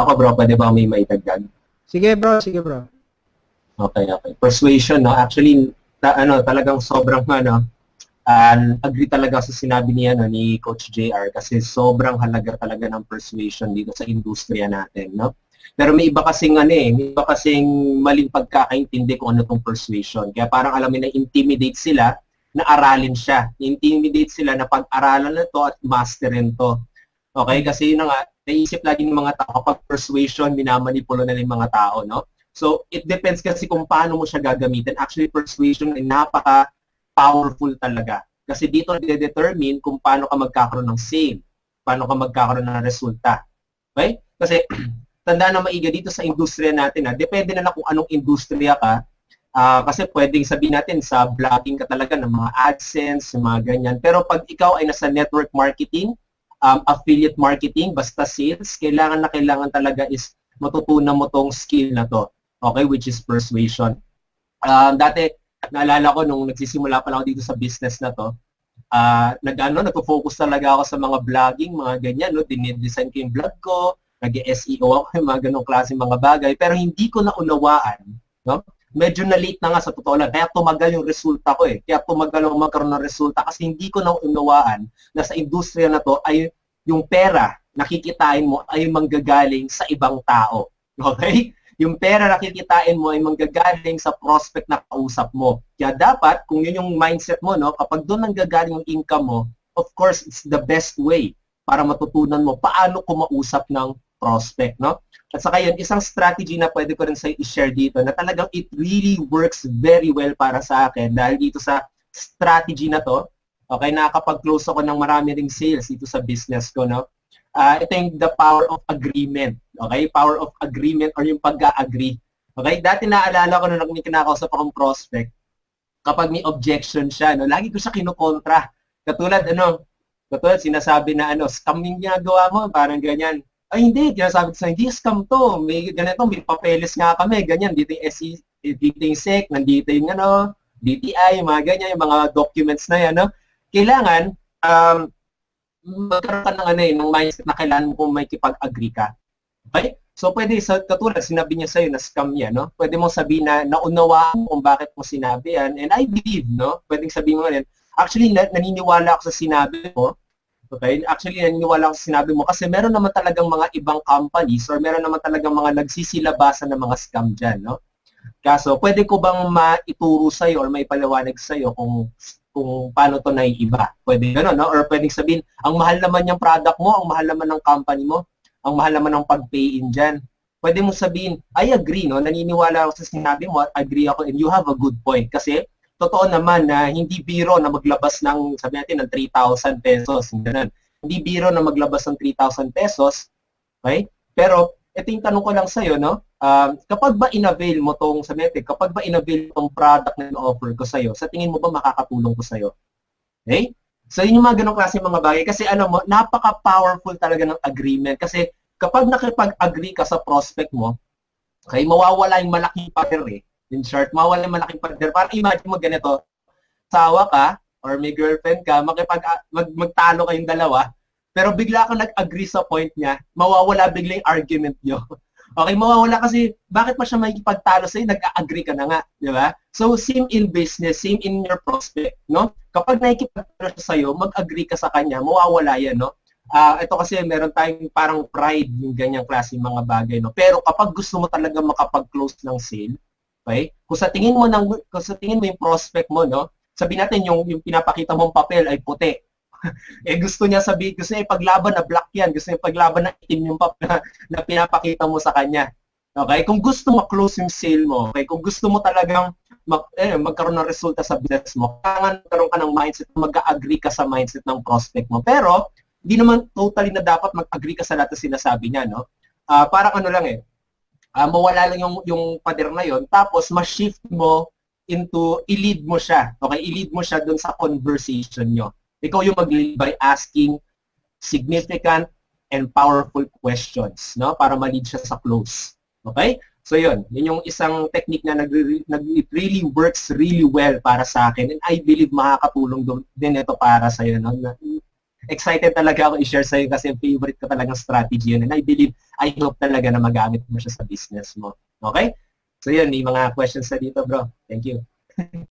Ako bro, pwede ba may maitagdag? Sige bro, sige bro. Okay, okay. Persuasion, no? Actually, talagang sobrang, agree talaga sa sinabi niya, no, ni Coach JR kasi sobrang halaga talaga ng persuasion dito sa industriya natin, no? Pero may iba kasing, may iba kasing maling pagkakaintindi kung ano tong persuasion. Kaya parang alam mo na intimidate sila na aralin siya. Intimidate sila na pag-aralan na to at masterin to. Okay? Kasi yun nga, naisip lagi ng mga tao, kapag persuasion, minamanipulo na yung mga tao, no? So, it depends kasi kung paano mo siya gagamitin. Actually, persuasion ay napaka-powerful talaga. Kasi dito i-determine kung paano ka magkakaroon ng sale, paano ka magkakaroon ng resulta. Okay? Kasi, tandaan na maiga dito sa industriya natin, depende na kung anong industriya ka. Kasi pwedeng sabihin natin sa blogging ka talaga ng mga AdSense, mga ganyan. Pero pag ikaw ay nasa network marketing, affiliate marketing, basta sales, kailangan talaga is matutunan mo tong skill na to. Okay, which is persuasion. Dati, naalala ko nung nagsisimula pa lang ako dito sa business na to, nagpo-focus talaga ako sa mga blogging, mga ganyan, no? Dinidesign ko yung blog ko, nag-SEO ako, mga ganong klase mga bagay, pero hindi ko naunawaan, no? Medyo na-late na nga sa totoo lang, kaya tumagal yung resulta ko eh. Kaya tumagal ako magkaroon ng resulta kasi hindi ko naunawaan na sa industriya na to ay yung pera nakikitain mo ay manggagaling sa ibang tao. Okay? Yung pera nakikitain mo ay manggagaling sa prospect na kausap mo. Kaya dapat, kung yun yung mindset mo, no, kapag doon nanggagaling yung income mo, of course, it's the best way para matutunan mo paano kumausap ng prospect, no? At saka yun, isang strategy na pwede ko rin sa i-share dito na talagang it really works very well para sa akin dahil dito sa strategy na to, okay, nakakapag-close ako ng marami ring sales dito sa business ko, no? Ito yung the power of agreement. Okay? Power of agreement or yung pag-agree. Okay? Dati naalala ko nung may kinakausap akong prospect, kapag may objection siya, no, lagi ko siya kinukontra. Katulad sinasabi na scam yung ginagawa mo, parang ganyan. Ay hindi, sinasabi ko sa hindi scam to. May ganito, may papeles nga kami, ganyan. Dito yung SEC, dito yung SEC, nandito yung DTI, mga ganyan, yung mga documents na yan, no? Kailangan, magkaroon ka ng mindset na kailangan mo kung may kipag-agree ka. Okay? So, pwede, katulad, sinabi niya sa'yo na scam niya, no? Pwede mong sabihin na naunawaan mo kung bakit mo sinabi yan. And I believe, no? Pwedeng sabihin mo rin, actually, naniniwala ako sa sinabi mo. Okay? Actually, naniniwala ako sa sinabi mo kasi meron naman talagang mga ibang companies or meron naman talagang mga nagsisilabasan ng mga scam dyan, no? Kaso, pwede ko bang maituro sa'yo or maipaliwanag sa'yo kung paano to naiiba. Pwede gano'n, no? Or pwedeng sabihin, ang mahal naman yung product mo, ang mahal naman ng company mo, ang mahal naman ng pag-pay-in dyan. Pwede mo sabihin, I agree, no? Naniniwala ako sa sinabi mo at agree ako and you have a good point. Kasi, totoo naman na hindi biro na maglabas ng, sabi natin, ng 3,000 pesos. Ganun. Hindi biro na maglabas ng 3,000 pesos. Okay? Pero, ito yung tanong ko lang sa'yo, no? Kapag ba in-avail mo tong, sabi natin, kapag ba in-avail tong product na in-offer ko sa'yo, sa tingin mo ba makakatulong ko sa'yo? Okay? So, yun yung mga ganong klase mga bagay. Kasi napaka-powerful talaga ng agreement. Kasi kapag nakipag-agree ka sa prospect mo, okay, mawawala yung malaking pader eh. In short, mawawala yung malaking pader. Parang imagine mo ganito, asawa ka, or may girlfriend ka, magtalo kayong dalawa, pero bigla kang nag-agree sa point niya, mawawala bigla yung argument nyo. Okay, mawawala kasi bakit pa siya makikipagtalo sa'yo, nag-agree ka na nga, di ba? So, same in business, same in your prospect, no? Kapag nakikipagtalo siya sa'yo, mag-agree ka sa kanya, mawawala yan, no? Ito kasi meron tayong parang pride yung ganyang klase mga bagay, no? Pero kapag gusto mo talaga makapag-close ng sale, okay? Kung sa tingin mo yung prospect mo, no? Sabihin natin yung pinapakita mong papel ay puti. Gusto niya ipaglaban na black yan. Gusto niya ipaglaban na itim yung papel na pinapakita mo sa kanya. Okay? Kung gusto ma-close yung sale mo, okay? Kung gusto mo talagang magkaroon ng resulta sa business mo, kailangan magkaroon ka ng mindset, mag-agree ka sa mindset ng prospect mo. Pero, hindi naman totally na dapat mag-agree ka sa lahat na sinasabi niya, no? Parang mawala lang yung pader na yon, tapos ma-shift mo into, i-lead mo siya. Okay? I-lead mo siya dun sa conversation nyo. Ikaw yung mag-lead by asking significant and powerful questions, no? Para ma-lead siya sa close. Okay? So yun yung isang technique na it really works really well para sa akin and I believe makakatulong din ito para sa iyo, no? excited talaga ako i-share sa'yo kasi favorite ko talagang strategy yun. And I hope talaga na magamit mo siya sa business mo. Okay? So yun, may mga questions na dito, bro. Thank you.